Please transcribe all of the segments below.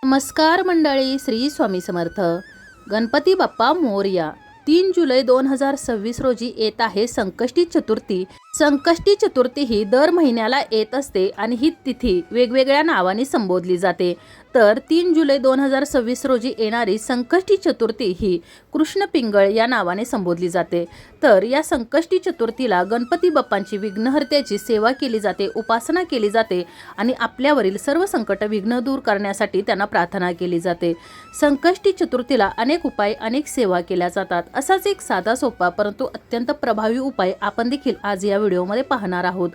नमस्कार मंडळी, श्री स्वामी समर्थ. गणपती बाप्पा मोरया. 3 जुलै 2026 रोजी येत आहे संकष्टी चतुर्थी. संकष्टी चतुर्थी ही दर महिन्याला येत असते आणि ही तिथी वेगवेगळ्या नावाने संबोधली जाते. तर 3 जुलै 2026 रोजी येणारी संकष्टी चतुर्थी ही कृष्ण पिंगळ या नावाने संबोधली जाते. तर या संकष्टी चतुर्थीला गणपती बाप्पांची विघ्नहर्त्याची सेवा केली जाते, उपासना केली जाते आणि आपल्यावरील सर्व संकट विघ्न दूर करण्यासाठी त्यांना प्रार्थना केली जाते. संकष्टी चतुर्थीला अनेक उपाय, अनेक सेवा केल्या जातात. असाच एक साधा सोपा परंतु अत्यंत प्रभावी उपाय आपण देखील आज या व्हिडिओमध्ये पाहणार आहोत.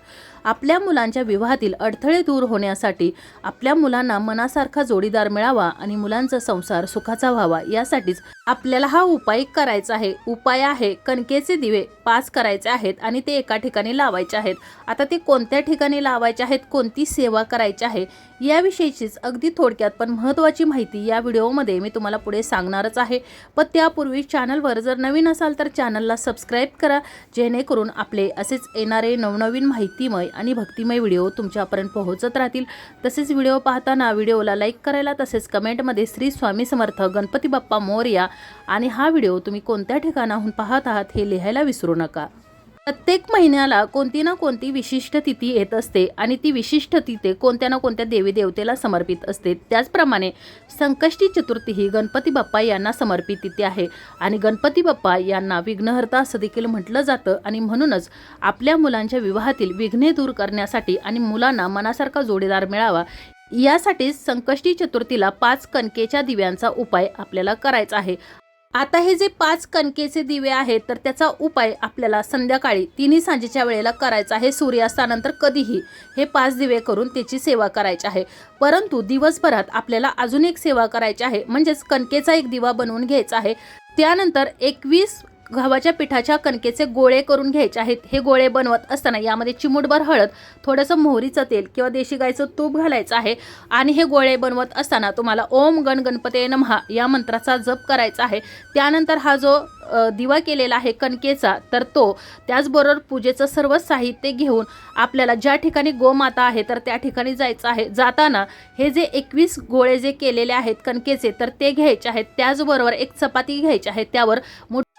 आपल्या मुलांच्या विवाहातील अडथळे दूर होण्यासाठी, आपल्या मुलांना मनासारखा जोडीदार मिळावा आणि मुलांचा संसार सुखाचा व्हावा यासाठीच आपल्याला हा उपाय करायचा आहे. उपाय आहे कणकेचे दिवे 5 करायचे आहेत आणि ते एका ठिकाणी लावायचे आहेत. आता ते कोणत्या ठिकाणी लावायचे आहेत, कोणती सेवा करायची आहे याविषयीचीच अगदी थोडक्यात पण महत्त्वाची माहिती या व्हिडिओमध्ये मी तुम्हाला पुढे सांगणारच आहे. पण त्यापूर्वी चॅनलवर जर नवीन असाल तर चॅनलला सबस्क्राईब करा, जेणेकरून आपले असेच येणारे नवनवीन माहितीमय आणि भक्तिमय व्हिडिओ तुमच्यापर्यंत पोहोचत राहतील. तसेच व्हिडिओ पाहताना व्हिडिओला लाईक करायला, तसेच कमेंटमध्ये श्री स्वामी समर्थ गणपती बाप्पा मोरया आणि हा व्हिडिओ तुम्ही कोणत्या ठिकाणाहून पाहत आहात हे लिहायला विसरू नका. प्रत्येक महिन्याला कोणती ना कोणती विशिष्ट तिथी येत असते आणि ती विशिष्ट तिथी कोणत्या ना कोणत्या देवी देवतेला समर्पित असते. त्याचप्रमाणे संकष्टी चतुर्थी ही गणपती बाप्पा यांना समर्पित तिथी आहे आणि गणपती बाप्पा यांना विघ्नहर्ता असं देखील म्हटलं जातं. आणि म्हणूनच आपल्या मुलांच्या विवाहातील विघ्ने दूर करण्यासाठी आणि मुलांना मनासारखा जोडीदार मिळावा यासाठी संकष्टी चतुर्थीला 5 कणकेच्या दिव्यांचा उपाय आपल्याला करायचा आहे. आता हे जे 5 कणकेचे दिवे आहेत तर त्याचा उपाय आपल्याला संध्याकाळी 3 सांजेच्या वेळेला करायचा आहे. सूर्यास्तानंतर कधीही हे 5 दिवे करून त्याची सेवा करायची आहे. परंतु दिवसभरात आपल्याला अजून एक सेवा करायची आहे, म्हणजेच कणकेचा एक दिवा बनवून घ्यायचा आहे. त्यानंतर 21 गव्हाच्या पिठाच्या कणकेचे गोळे करून घ्यायचे आहेत. हे गोळे बनवत असताना यामध्ये चिमूटभर हळद, थोडंसं मोहरीचं तेल किंवा देशी गाईचं तूप घालायचं आहे आणि हे गोळे बनवत असताना तुम्हाला ओम गण गणपते नमः या मंत्राचा जप करायचा आहे. त्यानंतर हा जो दिवा केलेला आहे कणकेचा तर तो, त्याचबरोबर पूजेचं सर्व साहित्य घेऊन आपल्याला ज्या ठिकाणी गोमाता आहे तर त्या ठिकाणी जायचं आहे. जाताना हे जे 21 गोळे जे केलेले आहेत कणकेचे तर ते घ्यायचे आहेत. त्याचबरोबर एक चपाती घ्यायची आहे, त्यावर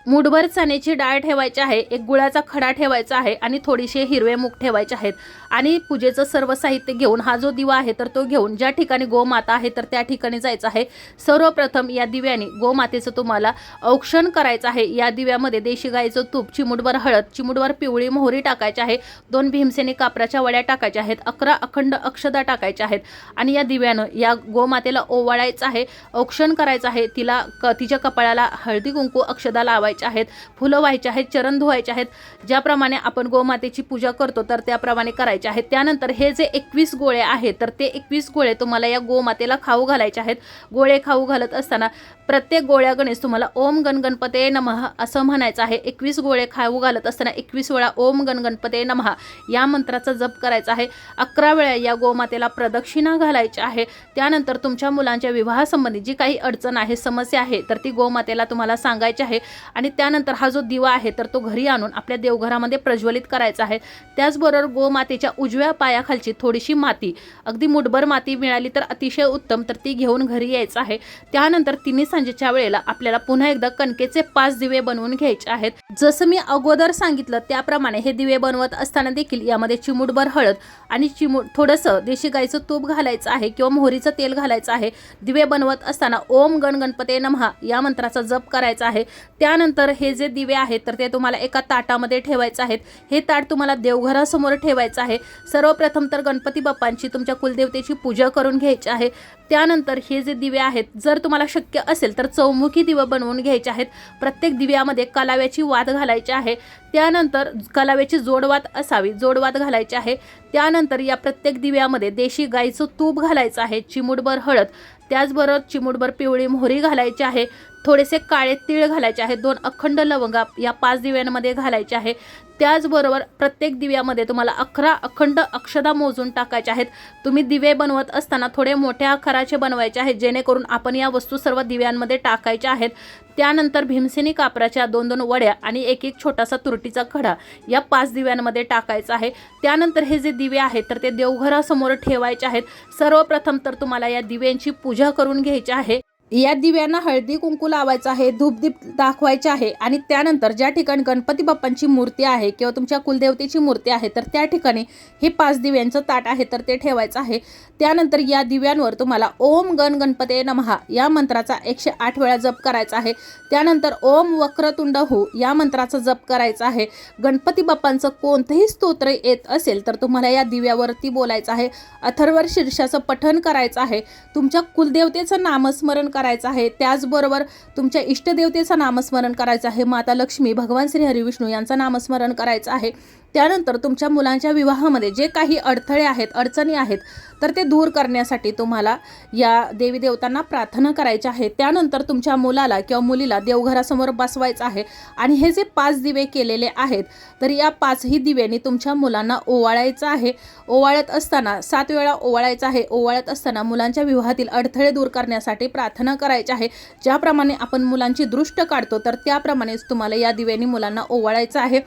मुठभर चण्याची डाळ ठेवायची आहे, एक गुळाचा खडा ठेवायचा आहे आणि थोडीशे हिरवे मूग ठेवायचे आहेत. आणि पूजेचं सर्व साहित्य घेऊन हा जो दिवा आहे तर तो घेऊन ज्या ठिकाणी गोमाता आहे तर त्या ठिकाणी जायचं आहे. सर्वप्रथम या दिव्याने गोमातेचं तुम्हाला औक्षण करायचं आहे. या दिव्यामध्ये देशी गाईचं तूप, चिमूटभर हळद, चिमूटभर पिवळी मोहरी टाकायची आहे, 2 भीमसेनी कापराच्या वड्या टाकायच्या आहेत, 11 अखंड अक्षदा टाकायच्या आहेत आणि या दिव्यानं या गोमातेला ओवाळायचं आहे, औक्षण करायचं आहे. तिच्या कपाळाला हळदी कुंकू अक्षदा लावायच्या आहेत, फुलं व्हायची आहेत, चरण धुवायचे आहेत. ज्याप्रमाणे आपण गोमातेची पूजा करतो तर त्याप्रमाणे करायचे आहेत. त्यानंतर हे जे 21 गोळे आहेत तर ते 21 गोळे तुम्हाला या गोमातेला खाऊ घालायचे आहेत. गोळे खाऊ घालत असताना प्रत्येक गोळ्या गणेश तुम्हाला ओम गण गणपते नमः असं म्हणायचं आहे. 21 गोळे खाऊ घालत असताना 21 वेळा ओम गण गणपते नमः या मंत्राचा जप करायचा आहे. 11 वेळा या गोमातेला प्रदक्षिणा घालायची आहे. त्यानंतर तुमच्या मुलांच्या विवाहासंबंधी जी काही अडचण आहे, समस्या आहे तर ती गोमातेला तुम्हाला सांगायची आहे. आणि त्यानंतर हा जो दिवा आहे तर तो घरी आणून आपल्या देवघरामध्ये प्रज्वलित करायचा आहे. त्याचबरोबर गोमातेच्या उजव्या पायाखालची थोडीशी माती, अगदी मुठभर माती मिळाली तर अतिशय उत्तम, तर ती घेऊन घरी यायचं आहे. त्यानंतर 3 सांजेच्या वेळेला आपल्याला पुन्हा एकदा कणकेचे 5 दिवे बनवून घ्यायचे आहेत. जसं मी अगोदर सांगितलं त्याप्रमाणे हे दिवे बनवत असताना देखील यामध्ये चिमूटभर हळद आणि थोडंसं देशी गाईचं तूप घालायचं आहे किंवा मोहरीचं तेल घालायचं आहे. दिवे बनवत असताना ओम गण गणपते नमः या मंत्राचा जप करायचा आहे. त्यानंतर हे जे दिवे आहेत तर ते तुम्हाला एका ताटामध्ये ठेवायचे आहेत. हे ताट तुम्हाला देवघरासमोर ठेवायचं आहे. सर्वप्रथम तर गणपती बाप्पांची, तुमच्या कुलदेवतेची पूजा करून घ्यायची आहे. त्यानंतर हे जे दिवे आहेत, जर तुम्हाला शक्य असेल तर चौमुखी दिवे बनवून घ्यायचे आहेत. प्रत्येक दिव्यामध्ये कलाव्याची वात घालायची आहे. त्यानंतर कलाव्याची जोडवात असावी, जोडवात घालायची आहे. त्यानंतर या प्रत्येक दिव्यामध्ये देशी गाईचं तूप घालायचं आहे, चिमूटभर हळद, त्याचबरोबर चिमूटभर पिवळी मोहरी घालायची आहे, थोडेसे काळे तीळ घालायचे आहेत, 2 अखंड लवंगा या 5 दिव्यांमध्ये घालायचे आहे। त्याचबरोबर प्रत्येक दिव्यामध्ये तुम्हाला 11 अखंड अक्षता मोजून टाकायच्या आहेत। तुम्ही दिवे बनवत असताना थोडे मोठ्या आकाराचे बनवायचे आहेत, जेणेकरून आपण या वस्तू सर्व दिव्यांमध्ये टाकायच्या आहेत। त्यानंतर भीमसेनी कापराच्या 2-2 वड्या आणि एक छोटासा तुरटीचा खडा या 5 दिव्यांमध्ये टाकायचा आहे। त्यानंतर हे जे दिवे आहेत तर ते देवघरासमोर ठेवायचे आहेत। सर्वप्रथम तर तुम्हाला या दिव्यांची पूजा करून घ्यायची आहे। या दिव्यांना हळदी कुंकू लावायचं आहे, धूपदीप दाखवायचे आहे आणि त्यानंतर ज्या ठिकाणी गणपती बाप्पांची मूर्ती आहे किंवा तुमच्या कुलदेवतेची मूर्ती आहे तर त्या ठिकाणी हे 5 दिव्यांचं ताट आहे तर ते ठेवायचं आहे। त्यानंतर या दिव्यांवर तुम्हाला ओम गण गणपते नमः या मंत्राचा 108 वेळा जप करायचा आहे। त्यानंतर ओम वक्रतुंड हो या मंत्राचा जप करायचा आहे। गणपती बाप्पांचं कोणतंही स्तोत्र येत असेल तर तुम्हाला या दिव्यावरती बोलायचं आहे। अथर्व शीर्षाचं पठण करायचं आहे। तुमच्या कुलदेवतेचं नामस्मरण करायचं आहे। त्याचबरोबर तुमच्या इष्टदेवतेचं नामस्मरण करायचं आहे। माता लक्ष्मी, भगवान श्री हरिविष्णू यांचं नामस्मरण करायचं आहे। त्यानंतर तुमच्या मुलांच्या विवाहामध्ये जे काही अडथळे आहेत, अडचणी आहेत तर ते दूर करण्यासाठी तुम्हाला या देवी देवतांना प्रार्थना करायची आहे। त्यानंतर तुमच्या मुलाला किंवा मुलीला देवघरासमोर बसवायचं आहे आणि हे जे 5 दिवे केलेले आहेत तर या 5ही दिव्यांनी तुमच्या मुलांना ओवाळायचं आहे। ओवाळत असताना 7 वेळा ओवाळायचं आहे। ओवाळत असताना मुलांच्या विवाहातील अडथळे दूर करण्यासाठी प्रार्थना करायची आहे। ज्याप्रमाणे आपण मुलांची दृष्ट काढतो तर त्याप्रमाणेच तुम्हाला या दिव्यांनी मुलांना ओवाळायचं आहे।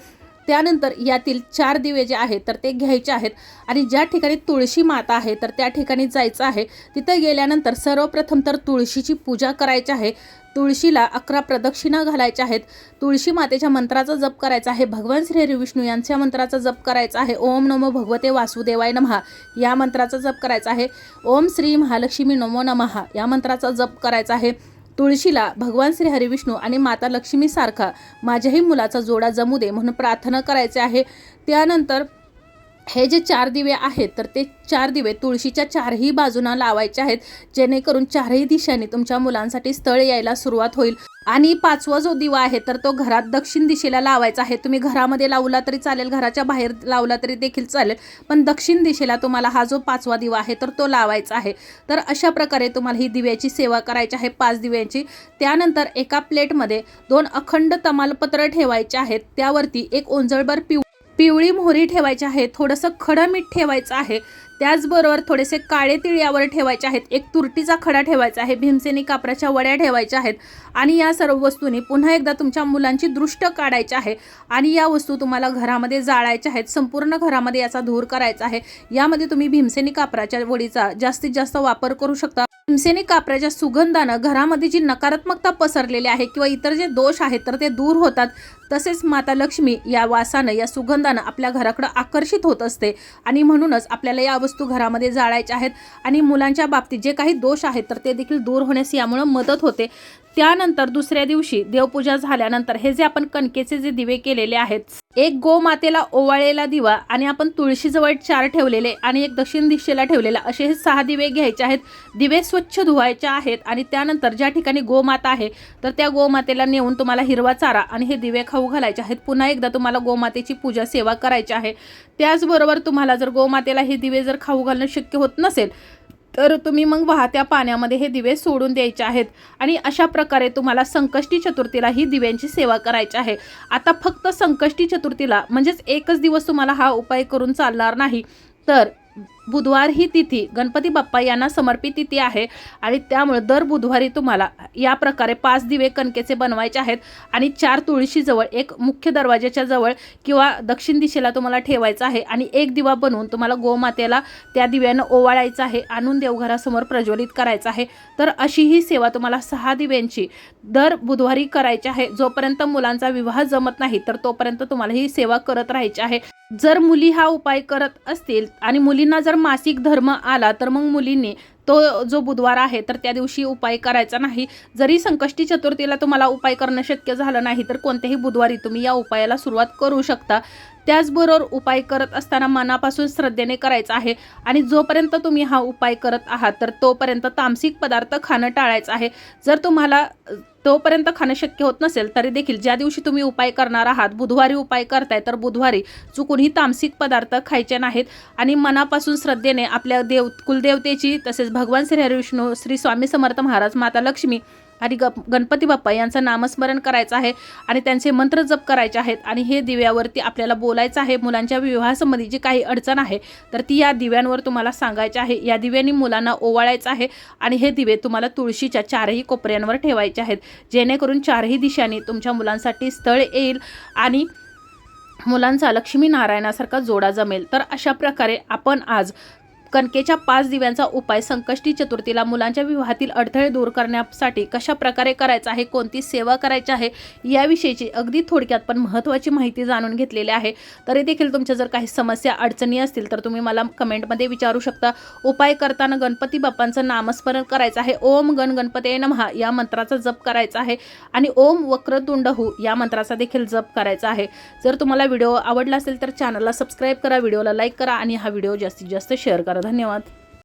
त्यानंतर यातील 4 दिवे जे आहेत तर ते घ्यायचे आहेत आणि ज्या ठिकाणी तुळशी माता आहे तर त्या ठिकाणी जायचं आहे। तिथे गेल्यानंतर सर्वप्रथम तर तुळशीची पूजा करायची आहे। तुळशीला 11 प्रदक्षिणा घालायच्या आहेत। तुळशी मातेच्या मंत्राचा जप करायचा आहे। भगवान श्री हरिविष्णू यांच्या मंत्राचा जप करायचा आहे। ओम नमो भगवते वासुदेवाय नमः या मंत्राचा जप करायचा आहे। ओम श्री महालक्ष्मी नमो नमः या मंत्राचा जप करायचा आहे। तुळशीला भगवान श्री हरिविष्णू आणि माता लक्ष्मी सारखा माझ्याही मुलाचा जोडा जमू दे म्हणून प्रार्थना करायचे आहे। त्यानंतर हे जे 4 दिवे आहेत तर ते 4 दिवे तुळशीच्या 4ही बाजूंना लावायचे आहेत, जेणेकरून 4ही दिशांनी तुमच्या मुलांसाठी स्थळ यायला सुरुवात होईल। आणि 5वा जो दिवा आहे तर तो घरात दक्षिण दिशेला लावायचा आहे। तुम्ही घरामध्ये लावला तरी चालेल, घराच्या बाहेर लावला तरी देखील चालेल, पण दक्षिण दिशेला तुम्हाला हा जो 5वा दिवा आहे तर तो लावायचा आहे। तर अशा प्रकारे तुम्हाला ही दिव्याची सेवा करायची आहे, 5 दिव्यांची। त्यानंतर एका प्लेटमध्ये 2 अखंड तमालपत्र ठेवायचे आहेत। त्यावरती एक ओंजळभर पिवळी मोहरी ठेवायची आहे, थोडंसं खडं मीठ ठेवायचं आहे। त्याचबरोबर थोडेसे काळे तीळ यावर ठेवायचे आहेत, एक तुरटीचा खडा ठेवायचा आहे, भीमसेनी कापराच्या वड्या ठेवायच्या आहेत आणि या सर्व वस्तूंनी पुन्हा एकदा तुमच्या मुलांची दृष्ट काढायची आहे आणि या वस्तू तुम्हाला घरामध्ये जाळायच्या आहेत। संपूर्ण घरामध्ये याचा धूर करायचा आहे। यामध्ये तुम्ही भीमसेनी कापराच्या वडीचा जास्तीत जास्त वापर करू शकता। भीमसेनी कापराच्या सुगंधानं घरामध्ये जी नकारात्मकता पसरलेली आहे किंवा इतर जे दोष आहेत तर ते दूर होतात। तसेच माता लक्ष्मी या वासानं, या सुगंधानं आपल्या घराकडे आकर्षित होत असते आणि म्हणूनच आपल्याला या वस्तू घरामध्ये जाळायच्या आहेत आणि मुलांच्या बाबतीत जे काही दोष आहेत तर ते देखील दूर होण्यास यामुळे मदत होते। त्यानंतर दुसऱ्या दिवशी देवपूजा झाल्यानंतर हे जे आपण कणकेचे जे दिवे केलेले आहेत, एक गोमातेला ओवाळलेला दिवा आणि आपण तुळशीजवळ 4 ठेवलेले आणि एक दक्षिण दिशेला ठेवलेला असे हे 6 दिवे घ्यायचे आहेत। दिवे स्वच्छ धुवायचे आहेत आणि त्यानंतर ज्या ठिकाणी गोमाता आहे तर त्या गोमातेला नेऊन तुम्हाला हिरवा चारा आणि हे दिवे खाऊ घालायचे आहेत। पुन्हा एकदा तुम्हाला गोमातेची पूजा सेवा करायची आहे। त्याचबरोबर तुम्हाला जर गोमातेला हे दिवे जर खाऊ घालणं शक्य होत नसेल तर तुम्ही मग वाहत्या पाण्यामध्ये हे दिवे सोडून द्यायचे आहेत आणि अशा प्रकारे तुम्हाला संकष्टी चतुर्थीला ही दिव्यांची सेवा करायची आहे। आता फक्त संकष्टी चतुर्थीला म्हणजेच एकच दिवस तुम्हाला हा उपाय करून चालणार नाही, तर बुधवार ही तिथी गणपती बाप्पा यांना समर्पित तिथी आहे आणि त्यामुळे दर बुधवारी तुम्हाला या प्रकारे 5 दिवे कणकेचे बनवायचे आहेत आणि 4 तुळशीजवळ, एक मुख्य दरवाजाच्या जवळ किंवा दक्षिण दिशेला तुम्हाला ठेवायचं आहे आणि एक दिवा बनवून तुम्हाला गोमातेला त्या दिव्यानं ओवाळायचं आहे, आणून देवघरासमोर प्रज्वलित करायचं आहे। तर अशी ही सेवा तुम्हाला 6 दिव्यांची दर बुधवारी करायची आहे। जोपर्यंत मुलांचा विवाह जमत नाही तर तोपर्यंत तुम्हाला ही सेवा करत राहायची आहे। जर मुली हा उपाय करत असतील आणि मुलींना जर मासिक धर्म आला तर मग मुलींनी तो जो बुधवार आहे तर त्या दिवशी उपाय करायचा नाही। जरी संकष्टी चतुर्थीला तुम्हाला उपाय करणं शक्य झालं नाही तर कोणत्याही बुधवारी तुम्ही या उपायाला सुरुवात करू शकता। त्याचबरोबर उपाय करत असताना मनापासून श्रद्धेने करायचा आहे आणि जोपर्यंत तुम्ही हा उपाय करत आहात तर तोपर्यंत तामसिक पदार्थ खाणं टाळायचं आहे। जर तुम्हाला तोपर्यंत खाणं शक्य होत नसेल तरी देखील ज्या दिवशी तुम्ही उपाय करणार आहात, बुधवारी उपाय करताय तर बुधवारी चुकूनही तामसिक पदार्थ खायचे नाहीत आणि मनापासून श्रद्धेने आपल्या कुलदेवतेची, तसेच भगवान श्री हरिविष्णू, श्री स्वामी समर्थ महाराज, माता लक्ष्मी आणि गणपती बाप्पा यांचं नामस्मरण करायचं आहे आणि त्यांचे मंत्र जप करायचे आहेत आणि हे दिव्यावरती आपल्याला बोलायचं आहे. मुलांच्या विवाहासंबंधी जी काही अडचण आहे तर ती या दिव्यांवर तुम्हाला सांगायची आहे. या दिव्यांनी मुलांना ओवाळायचं आहे आणि हे दिवे तुम्हाला तुळशीच्या चारही कोपऱ्यांवर ठेवायचे आहेत, जेणेकरून चारही दिशांनी तुमच्या मुलांसाठी स्थळ येईल आणि मुलांचा लक्ष्मी नारायणासारखा जोडा जमेल. तर अशा प्रकारे आपण आज कणकेच्या 5 दिव्यांचा उपाय संकष्टी चतुर्थीला मुलांच्या विवाहातील अडथळे दूर करण्यासाठी कशा प्रकारे करायचा आहे, कोणती सेवा करायची आहे याविषयीची अगदी थोडक्यात पण महत्त्वाची माहिती जाणून घेतलेली आहे. तरी देखील तुमच्या जर काही समस्या अडचणी असतील तर तुम्ही मला कमेंटमध्ये विचारू शकता. उपाय करताना गणपती बाप्पांचं नामस्मरण करायचं आहे. ओम गण गणपतये नमः या मंत्राचा जप करायचा आहे आणि ओम वक्रतुंडहू या मंत्राचा देखील जप करायचा आहे. जर तुम्हाला व्हिडिओ आवडला असेल तर चॅनलला सबस्क्राईब करा, व्हिडिओला लाईक करा आणि हा व्हिडिओ जास्तीत जास्त शेअर करा. धन्यवाद.